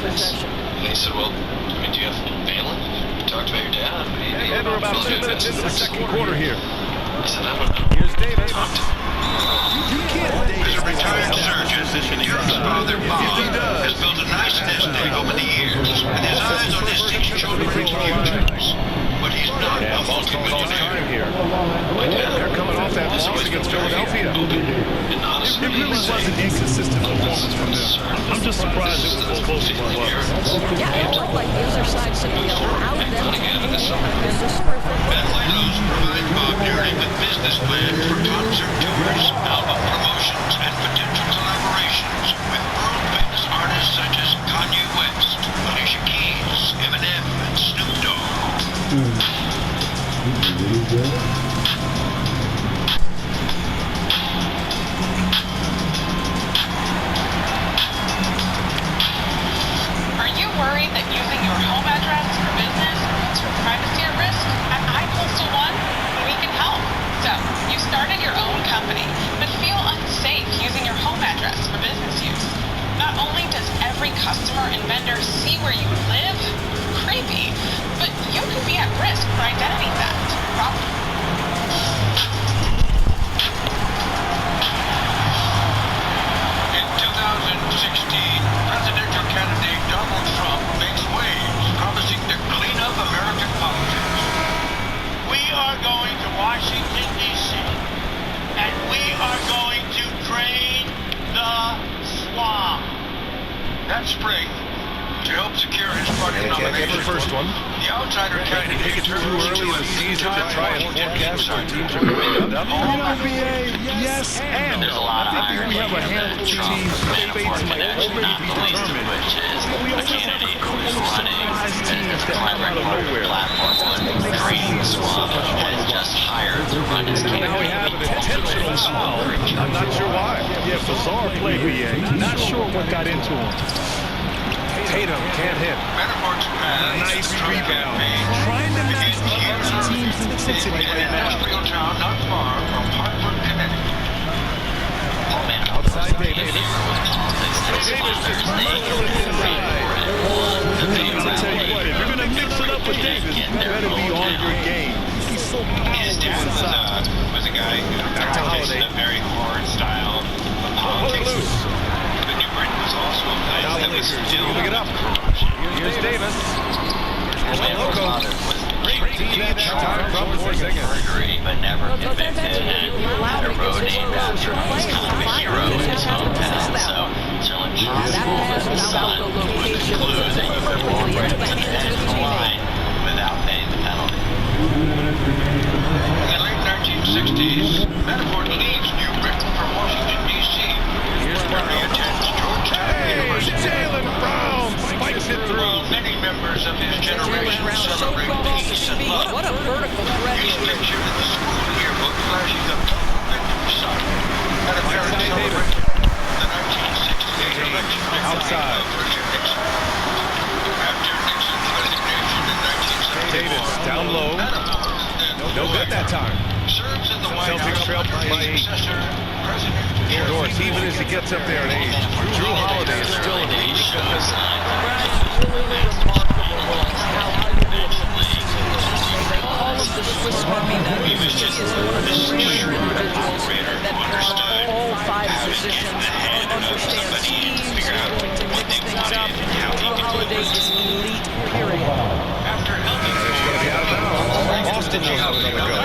possession. And he said, well, I mean, do you have family? You talked about your dad? And we're about 2 minutes into the second quarter here. He said, I don't know. Here's Davis. You can't. As a retired surgeon, Europe's father Bob has built a nice nest egg over the years, with his eyes on his 6 children's futures. But he's not a multi-millionaire. They're coming off that loss against Philadelphia. It really wasn't inconsistent performance from them. I'm just surprised it was as close as it was. Yeah, it looked like the other side simply allowed them to and destroy them. Bentley's provide Bob Deary with business plans for concert tours, album promotions, and potential collaborations with world-famous artists such as Kanye West, Alicia Keys, Eminem, and Snoop Dogg. Are you worried that using your home address for business puts your privacy at risk? At iPostal One, we can help. So, you started your own company, but feel unsafe using your home address for business use. Not only does every customer and vendor see where you live, creepy, but you could be at risk for identity theft. In 2016, presidential candidate Donald Trump makes waves, promising to clean up American politics. We are going to Washington, D.C., and we are going to drain the swamp. That spring, to help secure his party Can't get nomination, the first one. the outsider candidate Take it too early in the season to try and forecast where teams are going to end up. Yes, and There's a lot of irony we have a in handful of the Trump teams Manafort connection, not the least of which is a candidate who is running as a climate platform on Green Swamp has just hired to run his now we have campaign. an intentional foul. I'm not sure why. Yeah, bizarre play, BA. Not sure what got into him. Tatum can't hit. Manafort's Nice rebound. Trying to match the other teams in Cincinnati right now. Industrial town not far from Hartford, Connecticut. Oh man, Outside Davis. Davis I'll tell you what, if you're going to mix it up with Davis, you better be on your game. He's so His dad was a guy who practiced a very hard style of politics. But New Britain was also a place that was still Moving it up. Here's Davis. surgery, but never convicted, and had a road named after him. He's kind of a hero in his hometown, so certainly possible that his son was a clue that you could walk right up to the edge of the line without paying the penalty. In the late 1960s, Manafort leaves New Britain for Washington, D.C. Here's where he attends Georgetown University. Jaylen Brown spikes it through. While many members of his generation celebrate peace and love, What a vertical threat. he's pictured in the school yearbook flashing the victory sign at a parent celebration the 1968 election Outside. of Richard Nixon. After Nixon's resignation in 1971, Davis down low. Manafort, No good that time. serves in the White Celtics House trail by under 8. his successor, President Indoors, even as he gets up there at age. Drew Holiday is still in the league. All of the Swiss Army knives. He is one of the rare individuals that all 5 positions understands schemes, going to mix things up. Drew Holiday is elite, period. After helping Austin will have another go.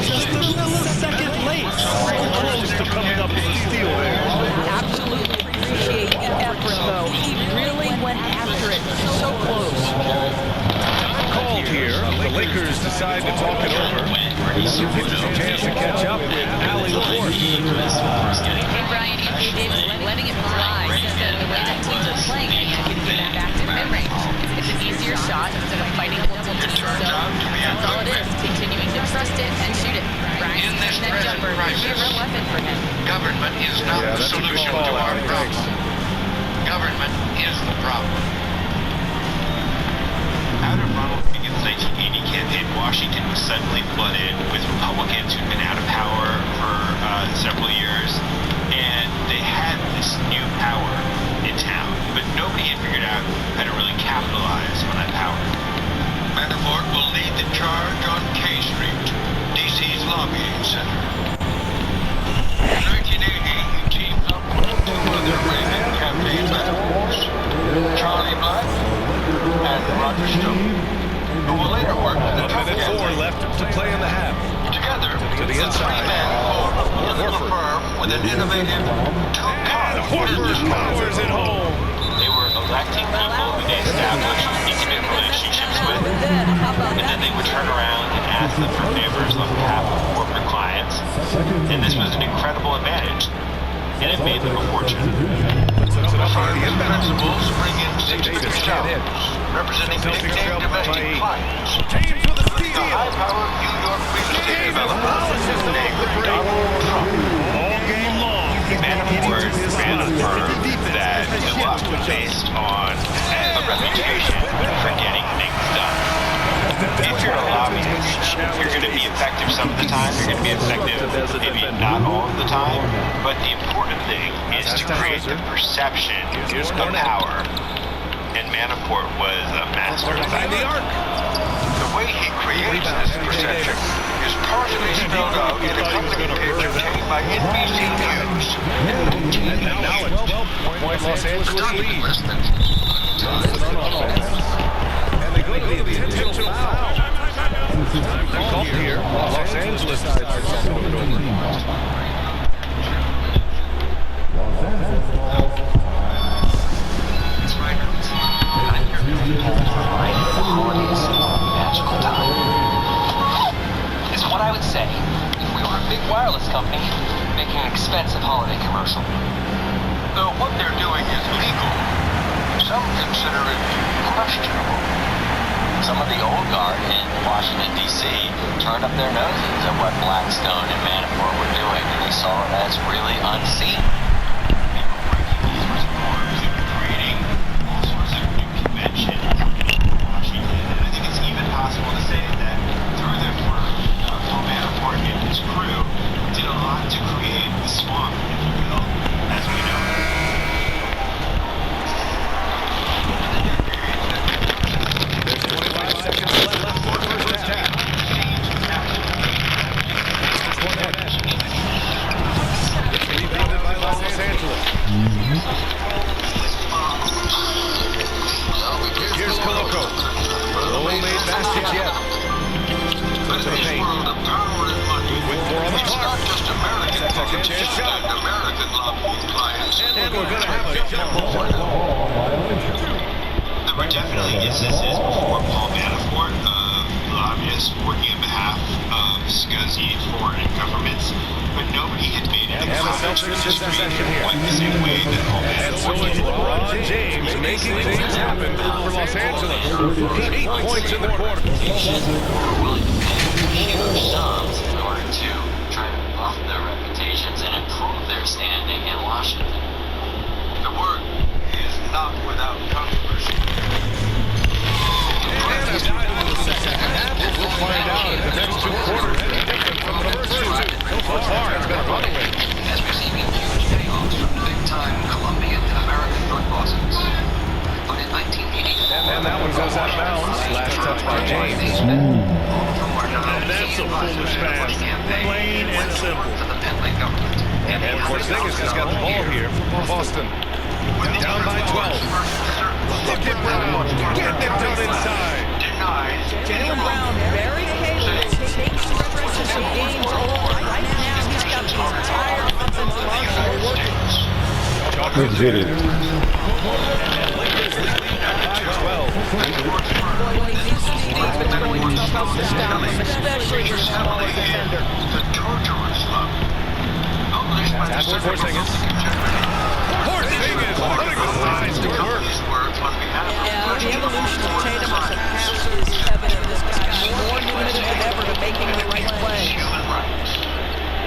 Just a millisecond late. So close to coming up with a steal there. Absolutely appreciate the effort, though. He really went after it. So close. Called here. The Lakers decide to talk it over. Gives him a chance to catch up with Allie LaForce. Hey, Brian, Anthony Davis letting it fly. Says that the way that teams are playing, they need to get that active mid-range. It's an easier shot instead of fighting a double team. So that's all it is, continuing to trust it and shoot it. Brian, that jumper would be a real weapon for him. Government is not the that's a good solution call, to our Allie. problem. Government is the problem. Out of Ronald Reagan's 1980 campaign, Washington was suddenly flooded with Republicans who'd been out of power for several years, and they had this new power in town, but nobody had figured to play in the half. Together, To the inside. three men formed the firm with an innovative two-part Horford powers it home. They were electing people who they established intimate relationships with, and then they would turn around and ask them for favors on behalf of corporate clients. And this was an incredible advantage, and it made them a fortune. These principals bring in 63 cells, representing big name domestic clients. James with a The steal. high-powered New York real estate developer named Donald Trump. All game long. Manafort ran a firm that blew up based on a reputation for getting things done. If you're a lobbyist, you're going to be effective some of the time, you're going to be effective maybe not all of the time, but the important thing is to create the perception of power, and Manafort was a master of that. The way he creates this perception is partially spelled out in a company pitch obtained by NBC News. Now it's 12-point Los Angeles lead. And they go to the intentional foul. They're called here. Los Angeles decides to throw it over. Is what I would say if we were a big wireless company making an expensive holiday commercial. Though what they're doing is legal, some consider it questionable. Some of the old guard in Washington, D.C. turned up their noses at what Blackstone and Manafort were doing, and they saw it as really unseen. They were breaking these reforms and creating all sorts of new conventions in Washington. And I think it's even possible to say that through their firm, Paul Manafort and his crew did a lot to create the swamp, if you will, as we know it. There's 25 seconds left for the first half. One head. It's rebounded by Los Angeles. Here's Koloko. No made basket yet. But in this world of power and money, With four on the it's clock. not just American Second chance politics shot. and American lobbying clients. And we're going to have a jump. There were definitely instances before Paul Manafort of lobbyists working on behalf of SCSI foreign governments, but nobody had made any And a comments in self-defense history possession here. quite the same way that Paul And so Manafort it's did. LeBron James making things happen for Los Angeles. 8 points in the quarter. Were willing to pay huge sums in order to try to buff their reputations and improve their standing in Washington. The word is not without controversy. And a dive into the second half. We'll find out if the next 2 quarters are different from the first 2. So far, it's been a runaway. As receiving huge payoffs from big-time Colombian and American drug bosses. But in 1980, And that one goes out of bounds. Last touch by James. and that's a foolish pass. Plain and simple. For the Penley government. And Porzingis has got the ball here for Boston. Down by 12. Look at Brown. Get it done inside. Denied. Jaylen Brown, very capable, taking stretches of games right now. He's got the entire offensive arsenal working. Good video. And Lakers lead by 12. It's going to be tough to stop him, especially your smaller defender. The torturous love. Pass to Porzingis. Porzingis putting the size to work. Yeah, the evolution of Tatum as a passer is evident. This guy's more committed than ever to making the right play.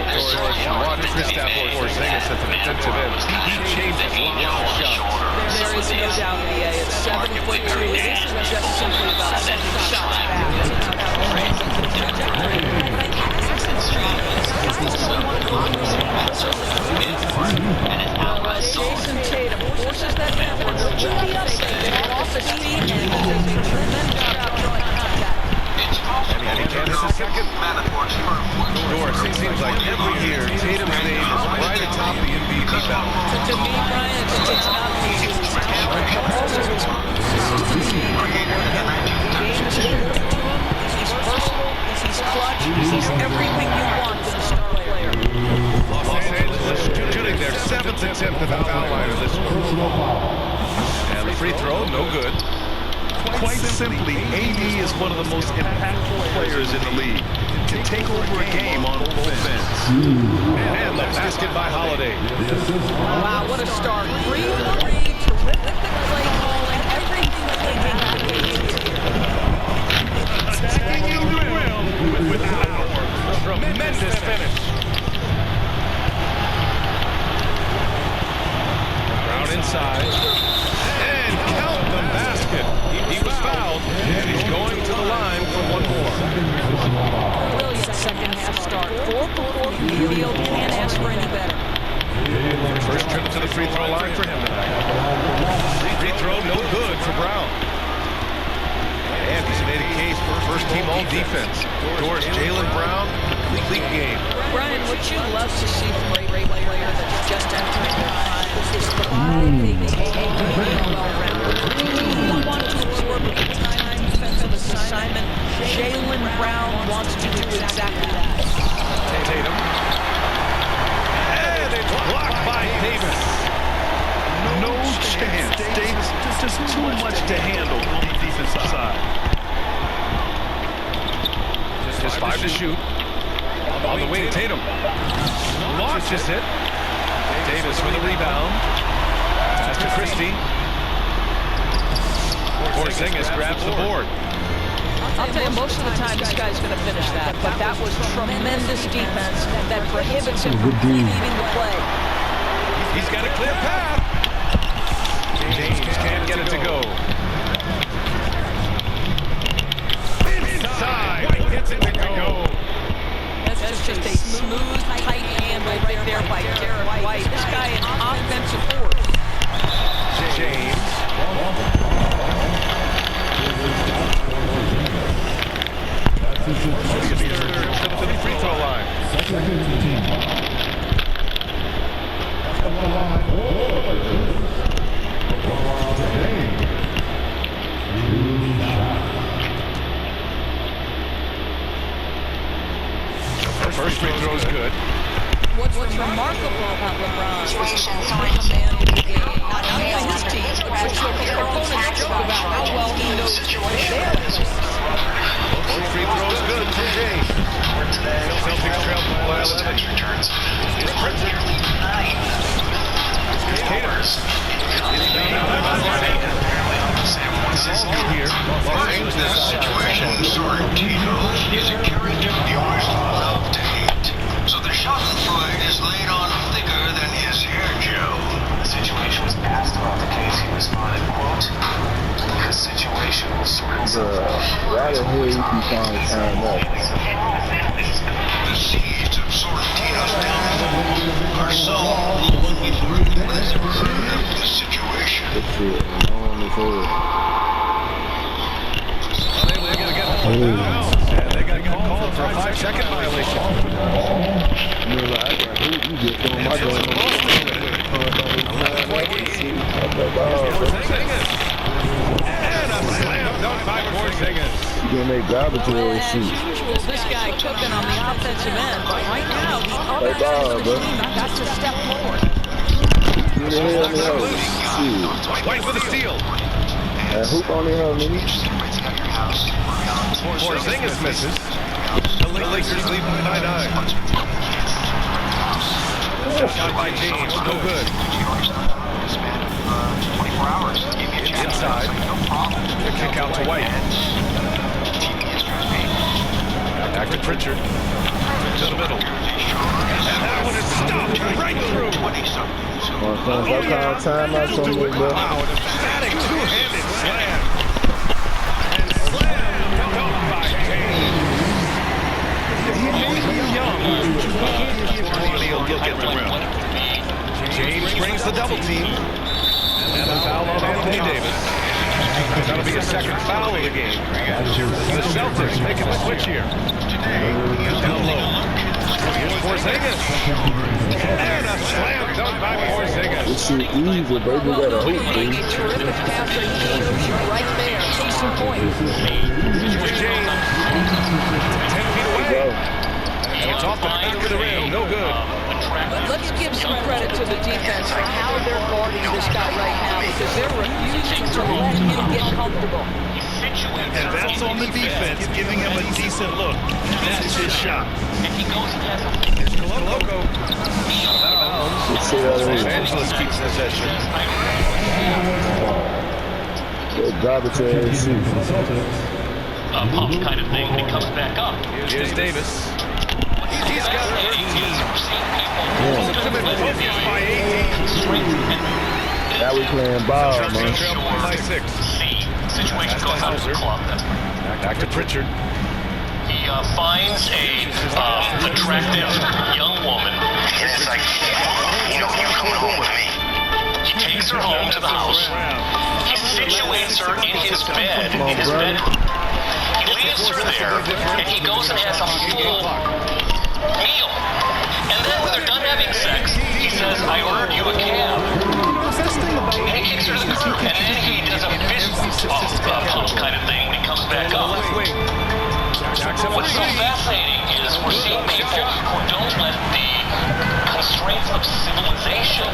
Watch Kristaps Porzingis at the defensive end. He changes a lot of shots. There is no doubt, BA. It's 7'2". This isn't just simply about sending shots Jason Tatum forces that defender to the upside, get off his feet, and does a tremendous job drawing contact. And he can't hit the second. Doris, it seems like every year Tatum's name is right atop the MVP ballot. To me, Brian, it's not easy. He's personal, he's throw, no good. Quite simply, AD is one of the most impactful players in the league. Can take over a game on both ends. And the basket by Holiday. Wow, what a start. 3-3, terrific play calling, everything that they did. Attacking at will with power. Tremendous finish. Brown inside. And count the basket. He was fouled, and he's going to the line for one more. Brilliant second half start. 4-for-4 from the field. Can't ask for any better. First trip to the free throw line for him tonight. Free throw, no good for Brown. And he's made a case for first team all defense. Doris Jaylen Brown, complete game. Brian, what you love to see from a great player that's just entering their prime is the quality they take all-around. You want to absorb a time defensive assignment. Jaylen Brown wants to do exactly that. Tatum. And it's blocked by Davis. No chance. Davis just too much to handle on the defensive side. Just 5 to shoot. On the way to Tatum. Launches it. Davis with a rebound. Pass to Christie. Porzingis grabs the board. I'll tell you, most of the time this guy's going to finish that, but that was tremendous defense that prohibits him from leaving the play. He's got a clear path. James can't get it to go. Inside. White gets it to go. That's just a smooth, tight handle right there by Derek White. This guy is offensive force. James. To the free throw line. First free throw is good. What's remarkable about LeBron is the man of the game. Not only his team, but which their opponents joke about how well he knows theirs. Both free throws good from James. Celtics trail by 11. Here. This situation, Sorrentino is a character viewers love to hate. So the schadenfreude is laid on thicker than his hair gel. The situation was asked about the case. He responded, quote, "The situation will sort itself out." Why the hell you keep trying to time up? The seeds of Sorrentino's downfall are sown long before anyone has ever heard of the situation. This shit long as hell. And they got called for a 5-second violation. You just throwing my gun And a slam dunk by Porzingis. You gonna make garbage shoot. This guy cooking on the offensive end, but right now the other guys on the team have got to step forward. Who the hell knows? White with a steal. Hoop on the hell, nigga. Porzingis misses. The Lakers lead by 9. Shot by James, no good. 24 hours. Give me a chance. Inside. The kick out to White. Back to Pritchard. To the middle. And that one is stopped right through. What kind of time I saw you, bro? Wow, an emphatic two-handed slam. And slam dunk by James. He may be young, but he'll look at the rim. James brings the double team. And a foul on Anthony Davis. That'll be a second foul of the game. The Celtics making a switch here. Down low. Porzingis. And a slam dunk by Porzingis. This shit easy, baby. You gotta hoop, A dude. terrific passer. He knows you right there. Case in point. James. 10 feet away. And it's off the back of the rim. No good. let's give some credit to the defense for how they're guarding this guy right now because they're refusing to let him get comfortable. And that's on the defense, giving him a decent look. That's his shot. And he goes and has a Loco. Let's see that Los in. Angeles keeps possession. Garbage ass seat. pump kind of thing when he comes back up. Here's Davis. He's got 13. Now we playing ball, man. By 6. Situation goes out of the club. Back to Pritchard. He finds a attractive young woman. And it's like, you know, you're coming home with me. He takes her home to the house. He situates her in his bed, in his bedroom. He leaves her there, and he goes and has a full meal. And then when they're done having sex, he says, I ordered you a cab. And he kicks her to the curb. And then he does a fist pump kind of thing when he comes back up. What's so fascinating is we're seeing people who don't let the constraints of civilization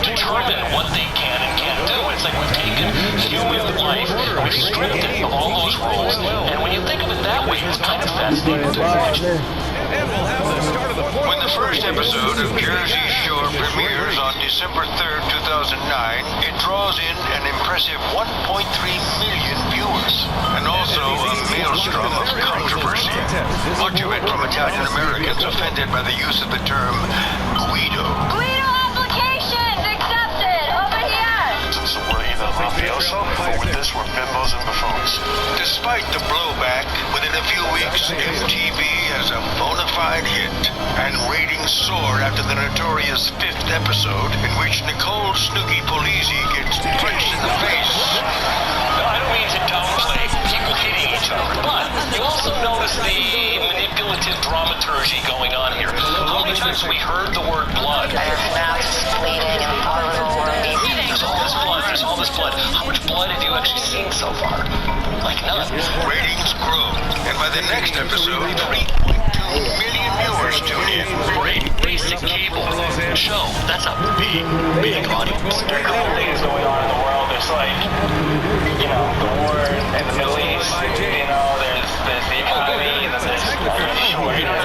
determine what they can and can't do. It's like we've taken human life, we've stripped it of all those rules, and when you think of it that way, it's kind of fascinating to watch. When the first episode of Jersey Shore premieres on December 3rd, 2009, it draws in an impressive 1.3 million viewers, and also a maelstrom of controversy. Much of it from Italian Americans offended by the use of the term Guido. Guido applications accepted. Over here. So we're either mafioso or with this we're bimbos and buffoons. Despite the blowback, within a few weeks, MTV has a bona fide hit, and ratings soar after the notorious 5th episode, in which Nicole Snooki Polizzi gets punched in the face. I don't mean to downplay people hitting each other, but you also notice the manipulative dramaturgy going on here. How many times have we heard the word blood? Their mouths bleeding and There's all this blood, there's all this blood. How much blood have you actually seen so far? Like none. Ratings grow, and by the next episode, 3.2 million viewers tune in. For a basic cable show, that's a big, big audience. There are a couple things going on in the world. There's like, you know, the war in the Middle East, you know, there's the economy, and then there's short, you know,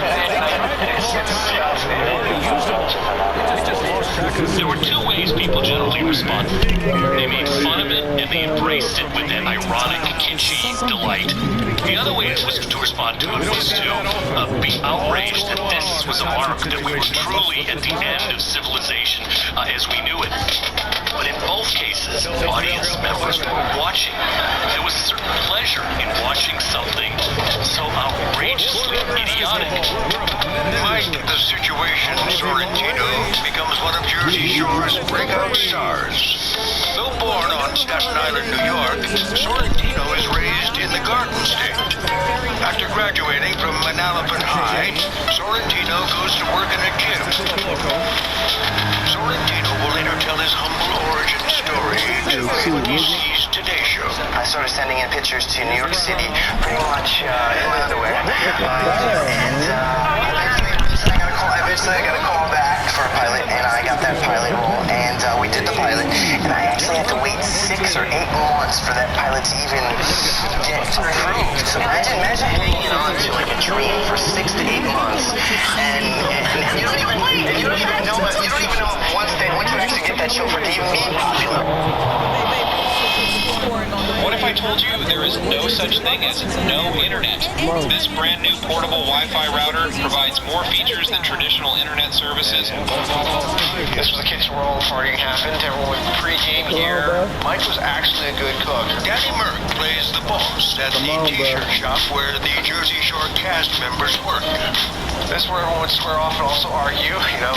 There were two ways people generally responded. They made fun of it, and they embraced it with an ironic, kitschy delight. The other way was to respond to it was to be outraged that this was a mark that we were truly at the end of civilization as we knew it. But in both cases, audience members were watching. There was a certain pleasure in watching something so outrageously idiotic. Mike, the Situation Sorrentino, becomes one of Jersey Shore's breakout stars. Though born on Staten Island, New York, Sorrentino is raised in the Garden State. After graduating from Manalapan High, Sorrentino goes to work in a gym. Sorrentino will later tell his humble origin story to ABC's Today Show. I started sending in pictures to New York City, pretty much in my underwear. Eventually I got a call back for a pilot, and I got that pilot role, and we did the pilot, and I actually had to wait 6 or 8 months for that pilot to even get approved. So imagine hanging on to like a dream for 6 to 8 months, and you don't even know once you actually get that show for it to even be popular. What if I told you there is no such thing as no internet? This brand new portable Wi-Fi router provides more features than traditional internet services. This was the kitchen where all the farting happened. Everyone would pregame here. Mike was actually a good cook. Danny Merck plays the boss at the t-shirt shop where the Jersey Shore cast members work. This is where everyone would square off and also argue, you know.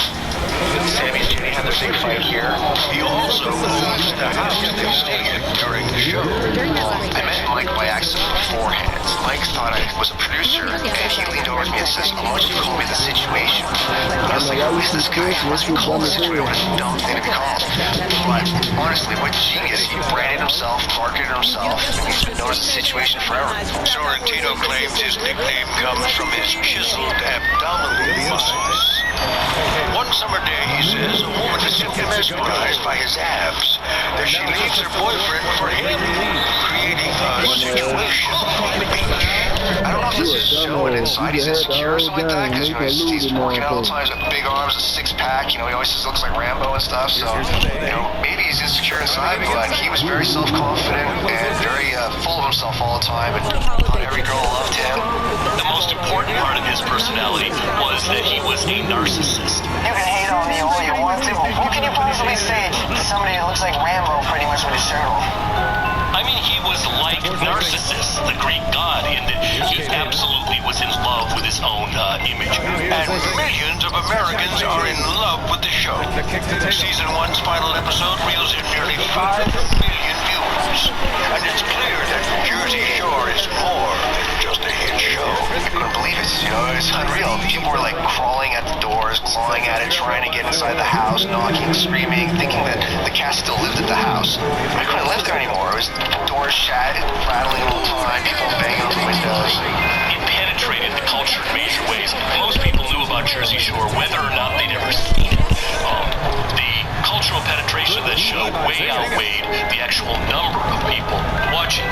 Sammy and Jenny had their big fight here. He also owns the house they stay in during the show. I met Mike by accident beforehand. Mike thought I was a producer, and he leaned over to me and says, I want you to call me The Situation. I was like, is this guy? He must be called this way. What a dumb thing to be called. But honestly, what genius. He branded himself, marketed himself, and he's been known as the situation forever. Sorrentino claims his nickname comes from his chiseled abdominal muscles. One summer day, he says, a woman is so mesmerized by his abs that she leaves her boyfriend for him, creating a situation on the beach. I don't know if this is showing inside he's insecure or something like that, because he's working out all the time, he's got big arms, a six-pack, he always just looks like Rambo and stuff, so, maybe he's insecure inside, but he was very self-confident and very full of himself all the time, and every girl loved him. The most important part of his personality was that he was a narcissist. You can hate on me all you want to, but what can you possibly say to somebody that looks like Rambo pretty much with his shirt off? I mean, he was like Narcissus, the Greek god, in that he absolutely was in love with his own image. And millions of Americans are in love with the show. Season 1's final episode reels in nearly 5 million viewers. And it's clear that Jersey Shore is more than just a hit show. I couldn't believe it, it's unreal. People were like crawling at the doors, clawing at it, trying to get inside the house, knocking, screaming, thinking that the cast still lived at the house. I couldn't live there anymore. It was doors shattered, rattling all the time, people banging on the windows. It penetrated the culture in major ways. Most people knew about Jersey Shore, whether or not they'd ever seen it. The cultural penetration of that show way outweighed the actual number of people watching.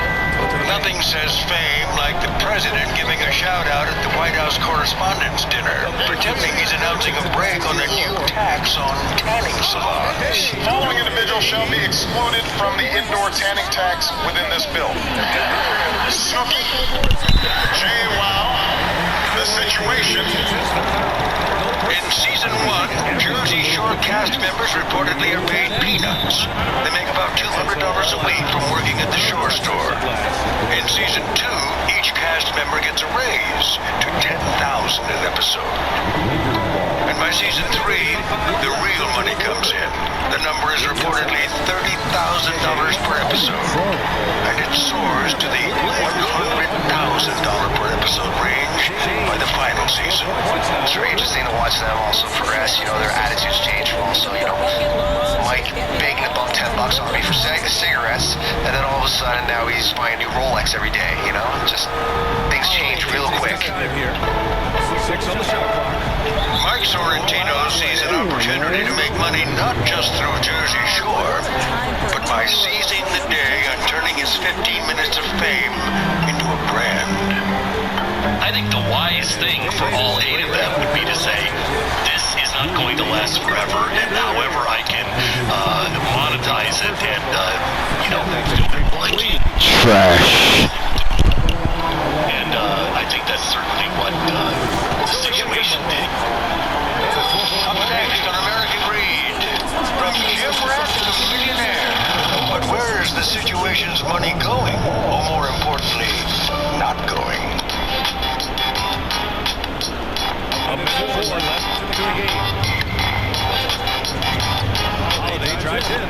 Nothing says fame like the president giving a shout-out at the White House Correspondents' Dinner, pretending he's announcing a break on a new tax on tanning salons. Following individuals shall be excluded from the indoor tanning tax within this bill. Snooki, JWoww, The Situation. In season 1, Jersey Shore cast members reportedly are paid peanuts. They make about $200 a week from working at the Shore store. In season 2, each cast member gets a raise to $10,000 an episode. And by season 3, the real money comes in. The number is reportedly $30,000 per episode. And it soars to the $100,000 per episode range by the final season. It's very interesting to watch them also progress, their attitudes change from also, Mike begging to bump $10 on me for cigarettes, and then all of a sudden now he's buying a new Rolex every day, just things change real quick. Mike Sorrentino sees an opportunity to make money not just through Jersey Shore, but by seizing the day and turning his 15 minutes of fame into a brand. I think the wise thing for all 8 of them would be to say, this is not going to last forever, and however I can monetize it and, trash. And I think that's certainly what the situation did. Up next on American Greed, from gym rat to millionaire. But where is the situation's money going? Or more importantly, not going? A minute 4 left to the game. Holiday drives in.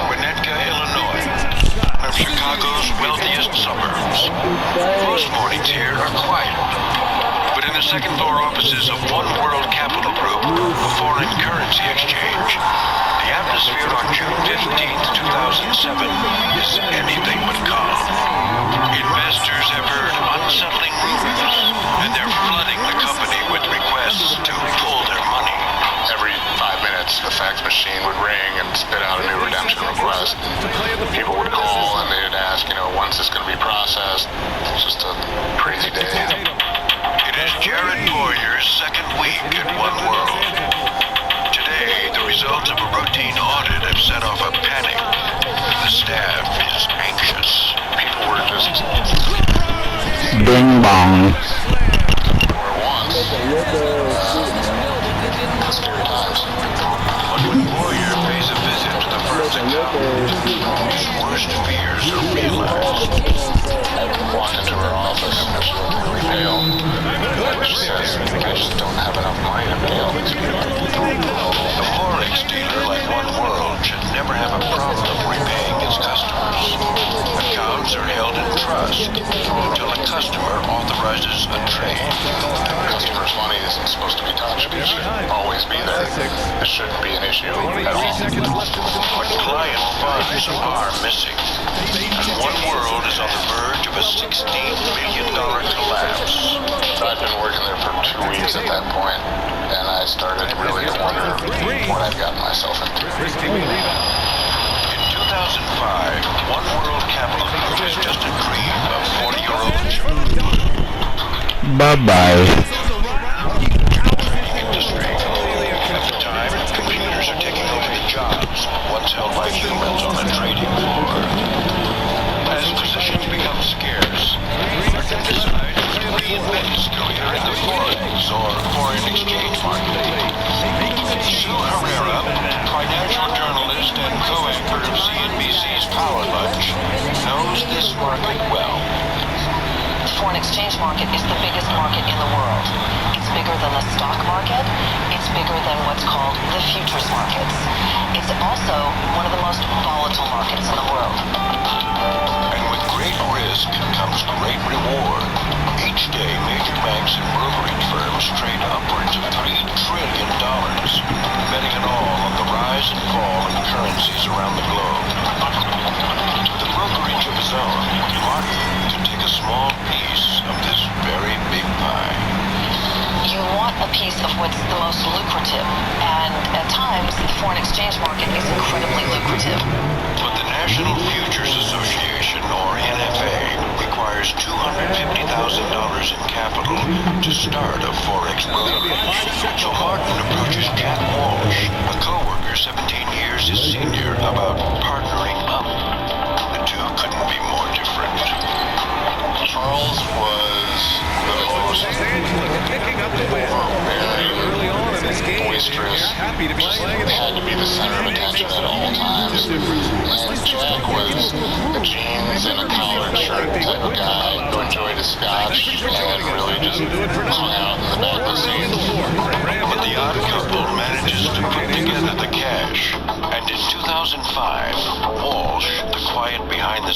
Winnetka, Illinois, one of Chicago's wealthiest suburbs. Most mornings here are quiet. But in the second floor offices of One World Capital Group, a foreign currency exchange, the atmosphere on June 15th, 2007 is anything but calm. Investors have heard unsettling rumors, and they're flooding the company with requests to pull their money. Every 5 minutes, the fax machine would ring and spit out a new redemption request. People would call and they'd ask, when's this going to be processed? It's just a crazy day. It is Jared Boyer's second week at One World. Today, the results of a routine audit have set off a panic. The staff is anxious. People were just Bing bong. were once scary times. But when Boyer pays a visit to the firm's accountant, his worst fears are realized. I walked into her office and she looked really pale. She says, I just don't have enough money to pay all these people. A forex dealer like One World should never have a problem repaying its customers. dusk until a customer authorizes a trade. Customer's money isn't supposed to be touched. It should always be there. It shouldn't be an issue at all. But client funds are missing, and one world is on the verge of a $16 billion collapse. I'd been working there for 2 weeks at that point, and I started really to wonder what I'd gotten myself into. In 2005, One World Capital Group was just a dream of 40-year-old Jim. Bye-bye. Industry. At the time, computers are taking over the jobs once held by humans on the trading floor. As positions become scarce, Martin decides to reinvent his career in the forex or foreign exchange market. Sue Herrera, financial journalist and co-anchor of CNBC's Power Lunch, knows this market well. The foreign exchange market is the biggest market in the world. It's bigger than the stock market. It's bigger than what's called the futures markets. It's also one of the most volatile markets in the world. And with great risk comes great reward. Each day, major banks and brokerage firms trade upwards of $3 trillion, betting it all on the rise and fall in currencies around the globe. With a brokerage of his own, Martin can take a small piece of this very big pie. You want a piece of what's the most lucrative, and at times, the foreign exchange market is incredibly lucrative. But the National Futures Association, or NFA, requires $250,000 in capital to start a forex brokerage. So Martin approaches Jack Walsh, a co-worker 17 years his senior, about partnering up. The two couldn't be more different. Charles was the most overbearing, boisterous, had to be the center of attention at all times. And Jack was a jeans and a collared shirt type of guy who enjoyed his scotch and really just hung out in the back of the scene. But the odd couple manages to put together the cash, and in 2005, Walsh, the quiet behind the